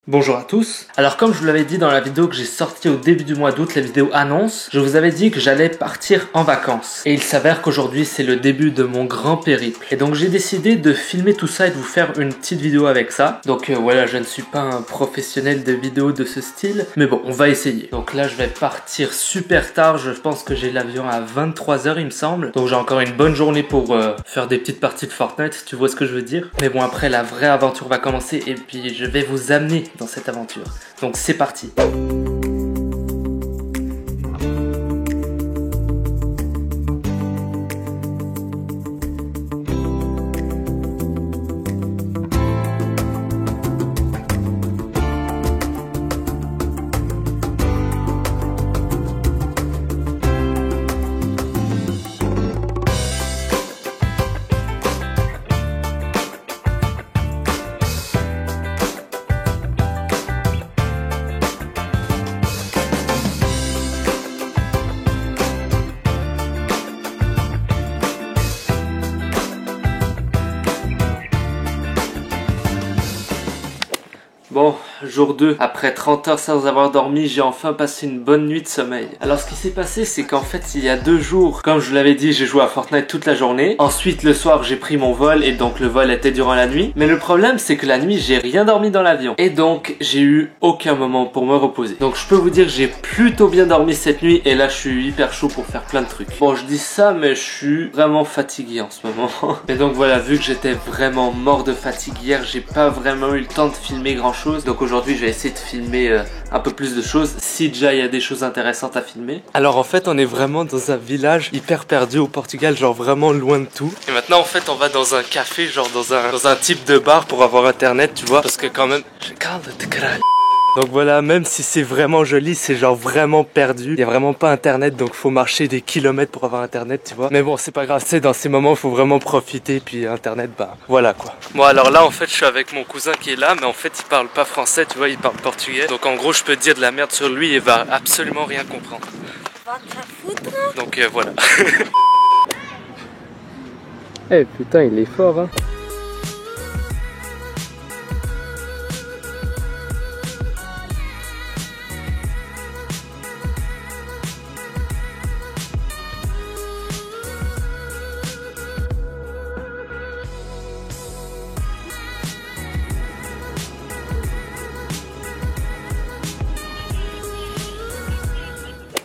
Bonjour à tous. Alors comme je vous l'avais dit dans la vidéo que j'ai sortie au début du mois d'août, la vidéo annonce, je vous avais dit que j'allais partir en vacances. Et il s'avère qu'aujourd'hui c'est le début de mon grand périple. Et donc j'ai décidé de filmer tout ça et de vous faire une petite vidéo avec ça. Donc voilà, je ne suis pas un professionnel de vidéo de ce style, mais bon, on va essayer. Donc là je vais partir super tard, je pense que j'ai l'avion à 23 h il me semble. Donc j'ai encore une bonne journée pour faire des petites parties de Fortnite, tu vois ce que je veux dire. Mais bon, après la vraie aventure va commencer et puis je vais vous amener dans cette aventure. Donc c'est parti. Bon, jour 2, après 30 heures sans avoir dormi, j'ai enfin passé une bonne nuit de sommeil. Alors ce qui s'est passé, c'est qu'en fait, il y a 2 jours, comme je vous l'avais dit, j'ai joué à Fortnite toute la journée. Ensuite, le soir, j'ai pris mon vol et donc le vol était durant la nuit. Mais le problème, c'est que la nuit, j'ai rien dormi dans l'avion. Et donc, j'ai eu aucun moment pour me reposer. Donc je peux vous dire que j'ai plutôt bien dormi cette nuit et là, je suis hyper chaud pour faire plein de trucs. Bon, je dis ça, mais je suis vraiment fatigué en ce moment. Et donc voilà, vu que j'étais vraiment mort de fatigue hier, j'ai pas vraiment eu le temps de filmer grand chose. Donc aujourd'hui je vais essayer de filmer un peu plus de choses, si déjà il y a des choses intéressantes à filmer. Alors en fait on est vraiment dans un village hyper perdu au Portugal, genre vraiment loin de tout. Et maintenant en fait on va dans un café, genre dans un type de bar pour avoir internet, tu vois. Parce que quand même... Donc voilà, même si c'est vraiment joli, c'est genre vraiment perdu. Il y a vraiment pas internet, donc faut marcher des kilomètres pour avoir internet, tu vois. Mais bon, c'est pas grave, c'est dans ces moments, faut vraiment profiter. Puis internet, bah voilà quoi. Bon alors là, en fait, je suis avec mon cousin qui est là, mais en fait, il parle pas français, tu vois, il parle portugais. Donc en gros, je peux dire de la merde sur lui et il va absolument rien comprendre. Va te foutre. Donc voilà. Eh putain, il est fort, hein.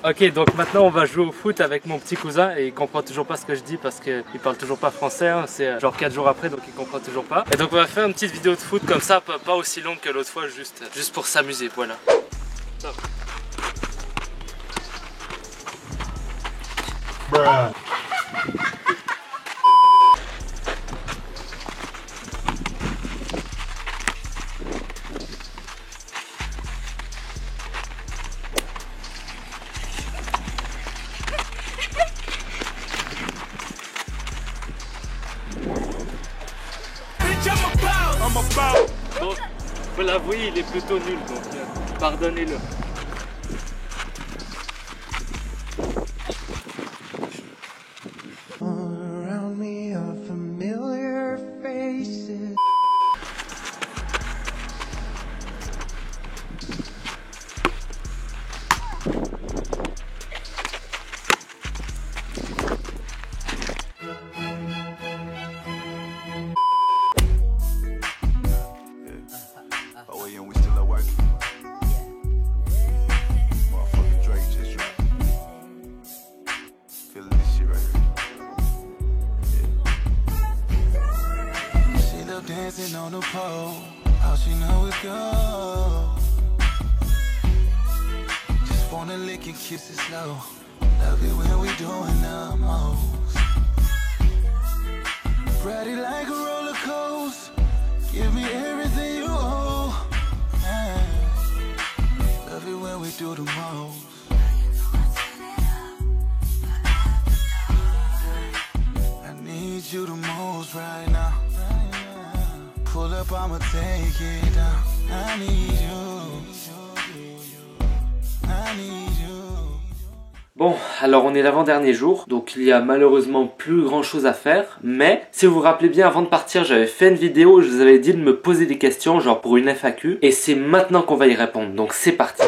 Ok, donc maintenant on va jouer au foot avec mon petit cousin et il comprend toujours pas ce que je dis parce qu'il parle toujours pas français, hein. C'est genre 4 jours après, donc il comprend toujours pas. Et donc on va faire une petite vidéo de foot comme ça, pas aussi longue que l'autre fois, juste pour s'amuser, voilà. Bon, faut l'avouer, il est plutôt nul, donc pardonnez-le. Dancing on the pole, how she know it go. Just wanna lick and kiss it slow. Love it when we doing the most. Ride it like a roller coaster. Give me everything you owe. Yeah. Love it when we do the most. I need you the most right now. Pull up, I'ma take it down. I need you. I need you. Bon, alors on est l'avant-dernier jour, donc il y a malheureusement plus grand chose à faire, mais si vous vous rappelez bien, avant de partir, j'avais fait une vidéo où je vous avais dit de me poser des questions, genre pour une FAQ, et c'est maintenant qu'on va y répondre, donc c'est parti.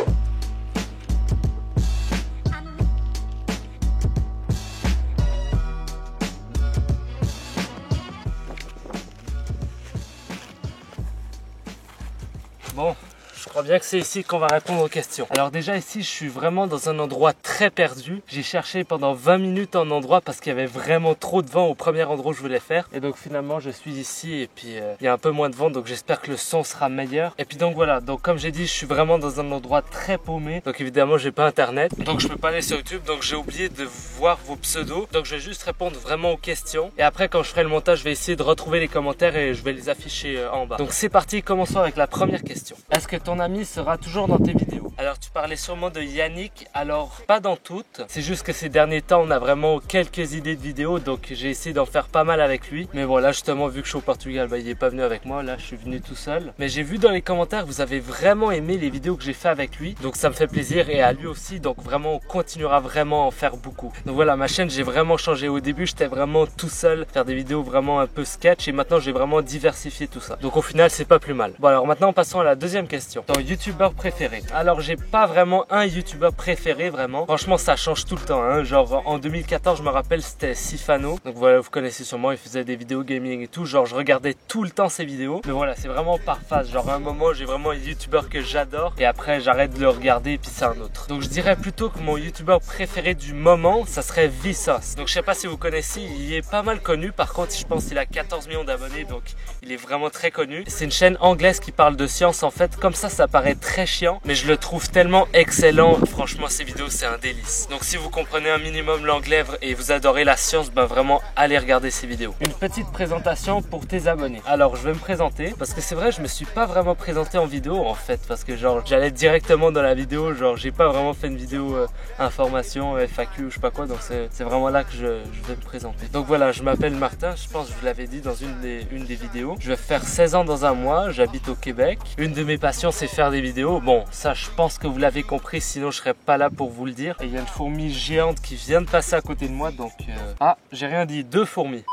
Bon, je crois bien que c'est ici qu'on va répondre aux questions. Alors déjà ici, je suis vraiment dans un endroit très perdu. J'ai cherché pendant 20 minutes un endroit parce qu'il y avait vraiment trop de vent au premier endroit où je voulais faire. Et donc finalement, je suis ici et puis il y a un peu moins de vent, donc j'espère que le son sera meilleur. Et puis donc voilà, donc comme j'ai dit, je suis vraiment dans un endroit très paumé. Donc évidemment, j'ai pas internet, donc je peux pas aller sur YouTube. Donc j'ai oublié de voir vos pseudos. Donc je vais juste répondre vraiment aux questions. Et après, quand je ferai le montage, je vais essayer de retrouver les commentaires et je vais les afficher en bas. Donc c'est parti, commençons avec la première question. Est-ce que ton ami sera toujours dans tes vidéos? Alors tu parlais sûrement de Yannick, alors pas dans toutes, c'est juste que ces derniers temps on a vraiment quelques idées de vidéos, donc j'ai essayé d'en faire pas mal avec lui. Mais bon, là justement, vu que je suis au Portugal, il est pas venu avec moi, là je suis venu tout seul. Mais j'ai vu dans les commentaires que vous avez vraiment aimé les vidéos que j'ai fait avec lui, donc ça me fait plaisir, et à lui aussi, donc vraiment on continuera vraiment à en faire beaucoup. Donc voilà, ma chaîne, j'ai vraiment changé. Au début j'étais vraiment tout seul, faire des vidéos vraiment un peu sketch, et maintenant j'ai vraiment diversifié tout ça. Donc au final c'est pas plus mal. Bon, alors maintenant passons à la deuxième question. Ton youtubeur préféré? Alors j'ai pas vraiment un youtubeur préféré vraiment. Franchement ça change tout le temps, hein. Genre en 2014 je me rappelle c'était Sifano. Donc voilà, vous connaissez sûrement, il faisait des vidéos gaming et tout. Genre je regardais tout le temps ses vidéos. Mais voilà, c'est vraiment par phase. Genre à un moment j'ai vraiment un youtubeur que j'adore et après j'arrête de le regarder et puis c'est un autre. Donc je dirais plutôt que mon youtubeur préféré du moment ça serait Vsauce. Donc je sais pas si vous connaissez, il est pas mal connu. Par contre je pense qu'il a 14 millions d'abonnés, donc il est vraiment très connu. C'est une chaîne anglaise qui parle de science en fait. Comme ça paraît très chiant, mais je le trouve tellement excellent. Franchement, ces vidéos, c'est un délice. Donc si vous comprenez un minimum l'anglais et vous adorez la science, ben vraiment, allez regarder ces vidéos. Une petite présentation pour tes abonnés. Alors, je vais me présenter, parce que c'est vrai, je me suis pas vraiment présenté en vidéo, en fait, parce que genre, j'allais directement dans la vidéo, genre, j'ai pas vraiment fait une vidéo information, FAQ, je sais pas quoi, donc c'est vraiment là que je vais me présenter. Donc voilà, je m'appelle Martin, je pense que je vous l'avais dit dans une des vidéos. Je vais faire 16 ans dans un mois, j'habite au Québec. Une de mes passions, c'est faire des vidéos. Bon, ça je pense que vous l'avez compris, sinon je serais pas là pour vous le dire. Et il y a une fourmi géante qui vient de passer à côté de moi, donc ah, j'ai rien dit, 2 fourmis.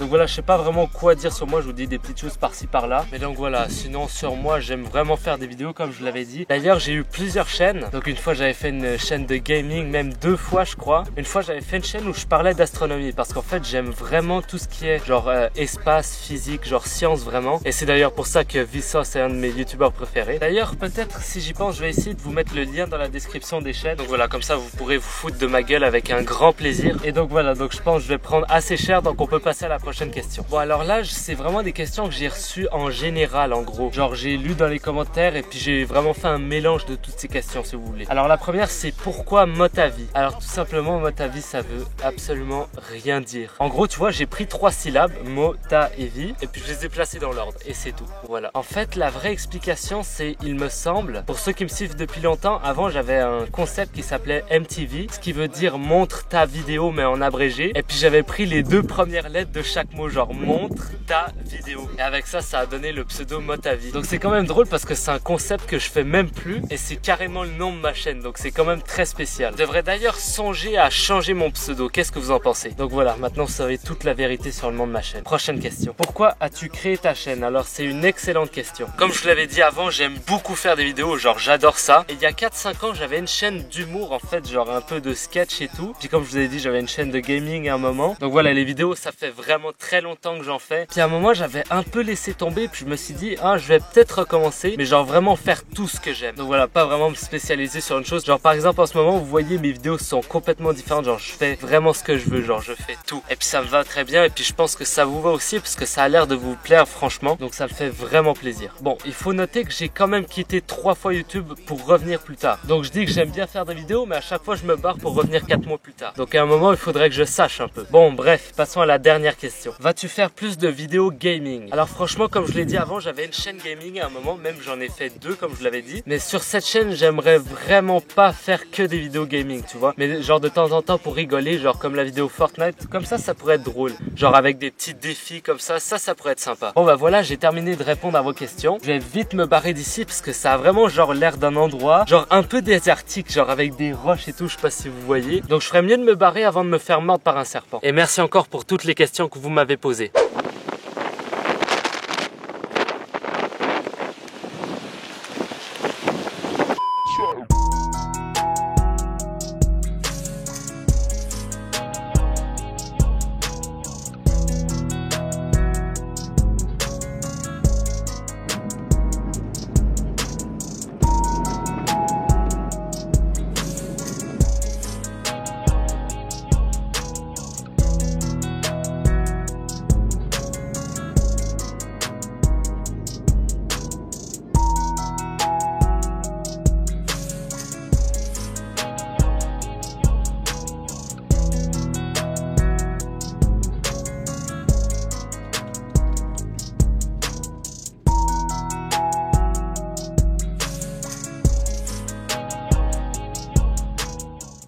Donc voilà, je sais pas vraiment quoi dire sur moi, je vous dis des petites choses par-ci par-là. Mais donc voilà, sinon sur moi, j'aime vraiment faire des vidéos comme je l'avais dit. D'ailleurs, j'ai eu plusieurs chaînes. Donc une fois, j'avais fait une chaîne de gaming, même 2 fois je crois. Une fois, j'avais fait une chaîne où je parlais d'astronomie parce qu'en fait, j'aime vraiment tout ce qui est genre espace, physique, genre science vraiment. Et c'est d'ailleurs pour ça que Vsauce est un de mes youtubeurs préférés. D'ailleurs, peut-être si j'y pense, je vais essayer de vous mettre le lien dans la description des chaînes. Donc voilà, comme ça, vous pourrez vous foutre de ma gueule avec un grand plaisir. Et donc voilà, donc je pense que je vais prendre assez cher, donc on peut passer à la prochaine question. Bon alors là c'est vraiment des questions que j'ai reçues en général en gros. Genre j'ai lu dans les commentaires et puis j'ai vraiment fait un mélange de toutes ces questions si vous voulez. Alors la première c'est pourquoi Motavi? Alors tout simplement Motavi ça veut absolument rien dire. En gros tu vois j'ai pris 3 syllabes, Mo, Ta et Vi, et puis je les ai placées dans l'ordre et c'est tout. Voilà. En fait la vraie explication c'est, il me semble, pour ceux qui me suivent depuis longtemps, avant j'avais un concept qui s'appelait MTV, ce qui veut dire montre ta vidéo mais en abrégé, et puis j'avais pris les 2 premières lettres de chaque mot, genre montre ta vidéo, et avec ça ça a donné le pseudo Motavi. Donc c'est quand même drôle parce que c'est un concept que je fais même plus et c'est carrément le nom de ma chaîne, donc c'est quand même très spécial. Je devrais d'ailleurs songer à changer mon pseudo, qu'est-ce que vous en pensez? Donc voilà, maintenant vous savez toute la vérité sur le nom de ma chaîne. Prochaine question, pourquoi as-tu créé ta chaîne? Alors c'est une excellente question. Comme je vous l'avais dit avant, j'aime beaucoup faire des vidéos, genre j'adore ça. Et il y a 4-5 ans j'avais une chaîne d'humour en fait, genre un peu de sketch et tout. Puis comme je vous ai dit, j'avais une chaîne de gaming à un moment. Donc voilà, les vidéos ça fait vraiment très longtemps que j'en fais. Puis à un moment j'avais un peu laissé tomber, puis je me suis dit ah je vais peut-être recommencer, mais genre vraiment faire tout ce que j'aime. Donc voilà, pas vraiment me spécialiser sur une chose. Genre par exemple en ce moment vous voyez mes vidéos sont complètement différentes, genre je fais vraiment ce que je veux, genre je fais tout. Et puis ça me va très bien et puis je pense que ça vous va aussi parce que ça a l'air de vous plaire franchement. Donc ça me fait vraiment plaisir. Bon, il faut noter que j'ai quand même quitté 3 fois YouTube pour revenir plus tard. Donc je dis que j'aime bien faire des vidéos, mais à chaque fois je me barre pour revenir 4 mois plus tard. Donc à un moment il faudrait que je sache un peu. Bon bref, passons à la dernière question. question. Vas-tu faire plus de vidéos gaming? Alors franchement, comme je l'ai dit avant, j'avais une chaîne gaming à un moment, même j'en ai fait 2 comme je l'avais dit. Mais sur cette chaîne, j'aimerais vraiment pas faire que des vidéos gaming, tu vois. Mais genre de temps en temps pour rigoler, genre comme la vidéo Fortnite, comme ça pourrait être drôle. Genre avec des petits défis comme ça pourrait être sympa. Bon bah voilà, j'ai terminé de répondre à vos questions. Je vais vite me barrer d'ici parce que ça a vraiment genre l'air d'un endroit, genre un peu désertique, genre avec des roches et tout, je sais pas si vous voyez. Donc je ferais mieux de me barrer avant de me faire mordre par un serpent. Et merci encore pour toutes les questions que vous m'avez posées.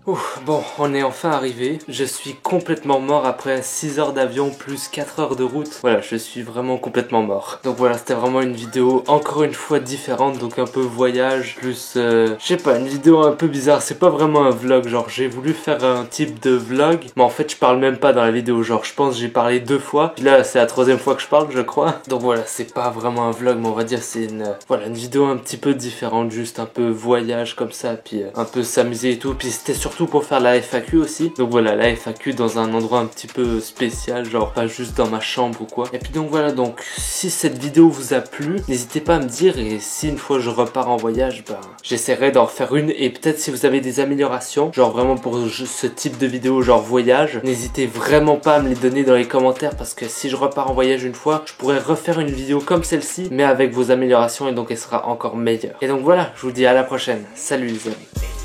Ouf, bon, on est enfin arrivé. Je suis complètement mort après 6 heures d'avion plus 4 heures de route. Voilà, je suis vraiment complètement mort. Donc voilà, c'était vraiment une vidéo encore une fois différente. Donc un peu voyage plus, je sais pas, une vidéo un peu bizarre. C'est pas vraiment un vlog, genre j'ai voulu faire un type de vlog. Mais en fait, je parle même pas dans la vidéo. Genre je pense que j'ai parlé 2 fois. Puis là, c'est la 3e fois que je parle, je crois. Donc voilà, c'est pas vraiment un vlog, mais on va dire c'est une, voilà, une vidéo un petit peu différente. Juste un peu voyage comme ça. Puis un peu s'amuser et tout. Puis c'était surtout pour faire la FAQ aussi. Donc voilà, la FAQ dans un endroit un petit peu spécial, genre pas juste dans ma chambre ou quoi. Et puis donc voilà, donc si cette vidéo vous a plu, n'hésitez pas à me dire, et si une fois je repars en voyage, ben j'essaierai d'en faire une. Et peut-être si vous avez des améliorations, genre vraiment pour ce type de vidéo genre voyage, n'hésitez vraiment pas à me les donner dans les commentaires, parce que si je repars en voyage une fois, je pourrais refaire une vidéo comme celle-ci mais avec vos améliorations, et donc elle sera encore meilleure. Et donc voilà, je vous dis à la prochaine. Salut les amis.